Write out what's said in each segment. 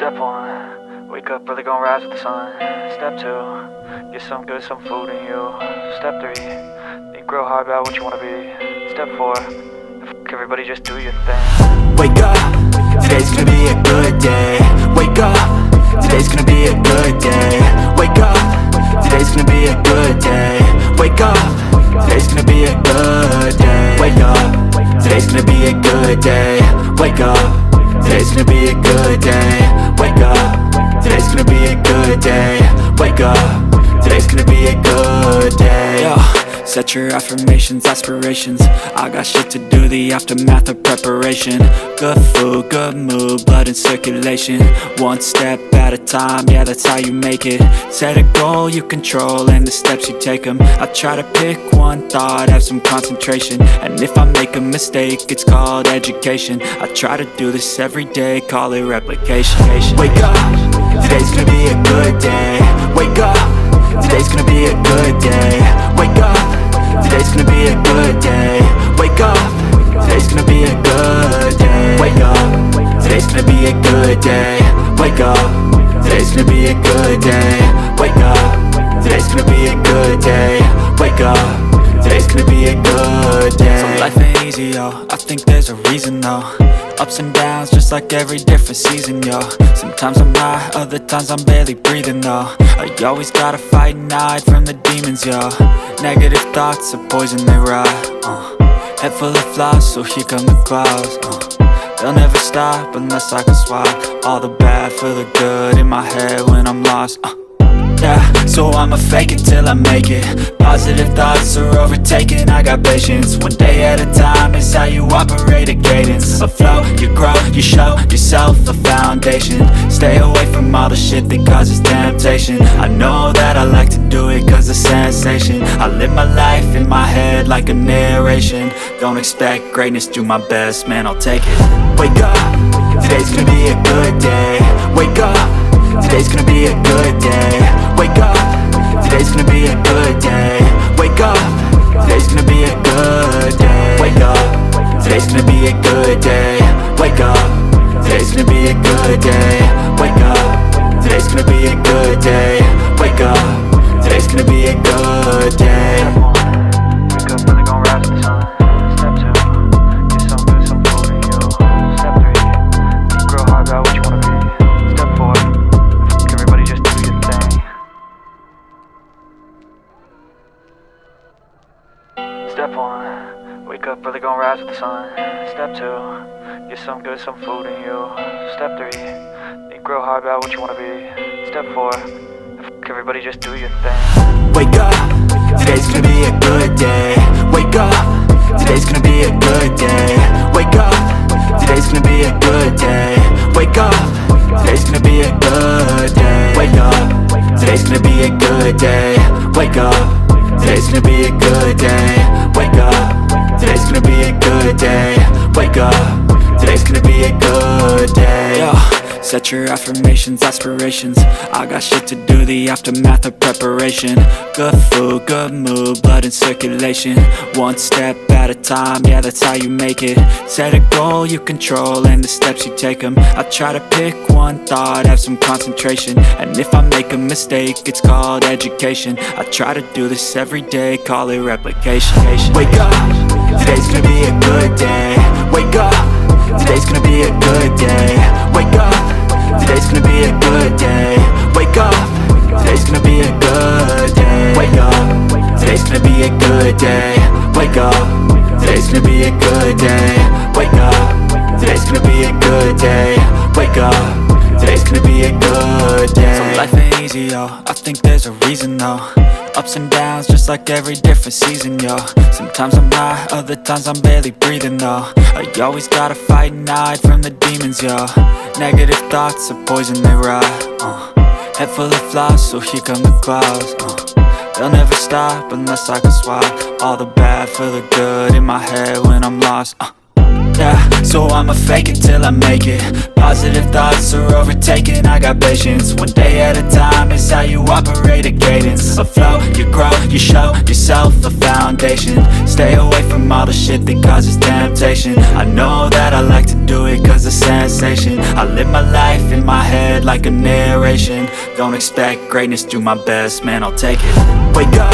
Step 1, wake up early, gonna rise with the sun. Step 2, get some good, some food in you. Step 3, think real hard about what you wanna be. Step 4, everybody just do your thing. Wake up, today's gonna be a good day. Wake up, today's gonna be a good day. Wake up, today's gonna be a good day. Wake up, today's gonna be a good day. Wake up, today's gonna be a good day. Wake up, today's gonna be a good day. Wake up, today's gonna be a good day. Wake up, today's gonna be a good day. Yo, set your affirmations, aspirations. I got shit to do, the aftermath of preparation. Good food, good mood, blood in circulation. One step at a time, yeah, that's how you make it. Set a goal you control and the steps you take them. I try to pick one thought, have some concentration. And if I make a mistake, it's called education. I try to do this every day, call it replication. Wake up, today's gonna be a good day. Wake up, today's gonna be a good day. Wake up, today's gonna be a good day. Wake up, today's gonna be a good day. Wake up, today's gonna be a good day. Wake up, today's gonna be a good day. Wake up, today's gonna be a good day. Wake up, today's gonna be a good day. So life ain't easy, yo, I think there's a reason though. Ups and downs, just like every different season, yo. Sometimes I'm high, other times I'm barely breathing, though. I always gotta fight and hide from the demons, yo. Negative thoughts are poison, they rot. Head full of flies, so here come the clouds. They'll never stop unless I can swap all the bad for the good in my head when I'm lost. Yeah, so I'ma fake it till I make it. Positive thoughts are overtaken, I got patience. One day at a time is how you operate a cadence. A flow, you grow, you show yourself a foundation. Stay away from all the shit that causes temptation. I know that I like to do it cause it's sensation. I live my life in my head like a narration. Don't expect greatness, do my best, man, I'll take it. Wake up, today's gonna be a good day. Wake up, today's gonna be a good day. Wake up, today's gonna be a good day. Wake up, today's gonna be a good day. Wake up, today's gonna be a good day. Wake up, today's gonna be a good day. Wake up, today's gonna be a good day. Wake up, today's gonna be a good day. Wake up early, gonna rise with the sun. Step 2, get some good, some food in you. Step 3, think real hard about what you wanna be. Step 4, everybody just do your thing. Step 1, wake up early, gonna rise with the sun. Step 2, get some good, some food in you. Step 3, think real hard about what you wanna be. Step 4, everybody just do your thing. Wake up, today's gonna be a good day. Wake up, today's gonna be a good day. Wake up, today's gonna be a good day. Wake up, today's gonna be a good day. Wake up, today's gonna be a good day. Wake up, today's gonna be a good day. Wake up, today's gonna be a good day. Wake up, today's gonna be a good day. Yo, set your affirmations, aspirations. I got shit to do, the aftermath of preparation. Good food, good mood, blood in circulation. One step at a time, yeah, that's how you make it. Set a goal you control and the steps you take them. I try to pick one thought, have some concentration. And if I make a mistake, it's called education. I try to do this every day, call it replication. Wake up, today's gonna be a good day. Wake up, today's gonna be a good day. Wake up, today's gonna be a good day. Wake up, today's gonna be a good day. Wake up, today's gonna be a good day. Wake up, today's gonna be a good day. Wake up, today's gonna be a good day. Wake up, today's gonna be a good day. So life ain't easy, yo, I think there's a reason though. Ups and downs, just like every different season, yo. Sometimes I'm high, other times I'm barely breathing, though. I always gotta fight and hide from the demons, yo. Negative thoughts are poison, they rot. Head full of flies, so here come the clouds. They'll never stop unless I can swap all the bad for the good in my head when I'm lost. Yeah, so I'ma fake it till I make it. Positive thoughts are overtaken, I got patience. One day at a time is how you operate a cadence. A flow, you grow, you show yourself a foundation. Stay away from all the shit that causes temptation. I know that I like to do it cause it's sensation. I live my life in my head like a narration. Don't expect greatness, do my best, man, I'll take it. Wake up,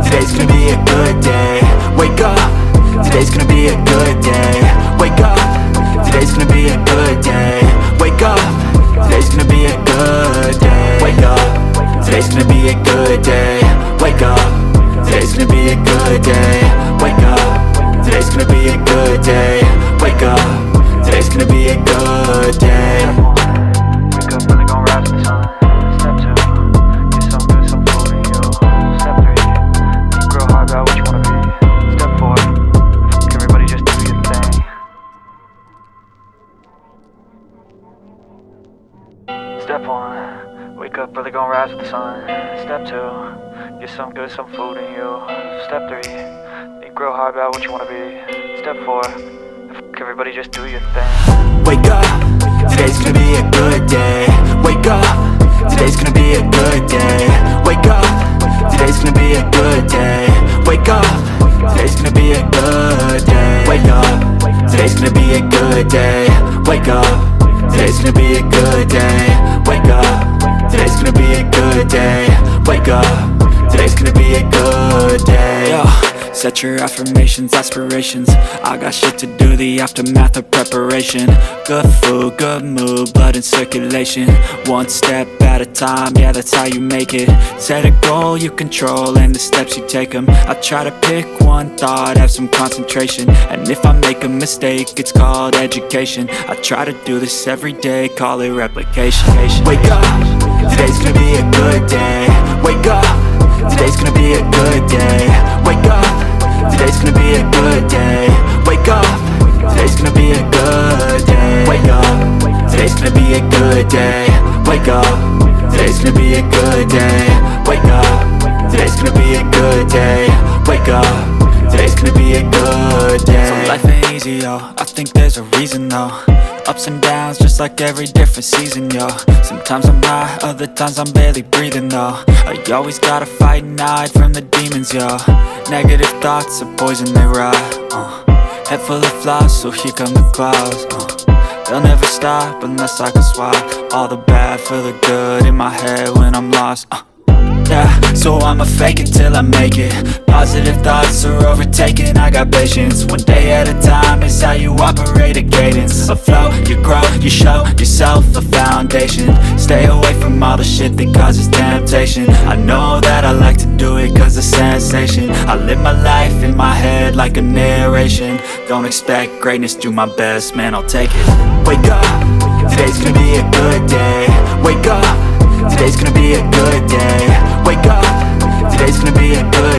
today's gonna be a good day. Wake up, today's gonna be a good day. Wake up, today's gonna be a good day. Wake up, today's gonna be a good day. Wake up, today's gonna be a good day. Wake up, today's gonna be a good day. Wake up, today's gonna be a good day. Wake up, today's gonna be a good day. Wake up, really gon' rise with the sun. Step 2, get some good, some food in you. Step 3, think real hard about what you wanna be. Step 4, everybody just do your thing. Step 1, wake up, really gon' rise with the sun. Step 2, get some good, some food in you. Step 3, think real hard about what you wanna be. Step 4, everybody just do your thing. Wake up, today's gonna be a good day. Wake up, today's gonna be a good day. Wake up, today's gonna be a good day. Wake up, today's gonna be a good day. Wake up, today's gonna be a good day. Wake up, today's gonna be a good day. Wake up, today's gonna be a good day. Wake up, today's gonna be a good day. Yo. Set your affirmations, aspirations. I got shit to do, the aftermath of preparation. Good food, good mood, blood in circulation. One step at a time, yeah, that's how you make it. Set a goal you control and the steps you take them. I try to pick one thought, have some concentration. And if I make a mistake, it's called education. I try to do this every day, call it replication. Wake up, today's gonna be a good day. Wake up, today's gonna be a good day. Wake up, today's gonna be a good day. Wake up, today's gonna be a good day. Wake up, today's gonna be a good day. Wake up, today's gonna be a good day. Wake up, today's gonna be a good day. Wake up, today's gonna be a good day. So life ain't easy, yo, I think there's a reason though. Ups and downs, just like every different season, yo. Sometimes I'm high, other times I'm barely breathing, though. I always gotta fight and hide from the demons, yo. Negative thoughts are poison, they rot. Head full of flies, so here come the clouds. They'll never stop unless I can swap all the bad for the good in my head when I'm lost. Yeah, so I'ma fake it till I make it. Positive thoughts are overtaken, I got patience. One day at a time is how you operate a cadence. A flow, you grow, you show yourself a foundation. Stay away from all the shit that causes temptation. I know that I like to do it cause it's sensation. I live my life in my head like a narration. Don't expect greatness, do my best, man, I'll take it. Wake up, today's gonna be a good day. Wake up, today's gonna be a good day.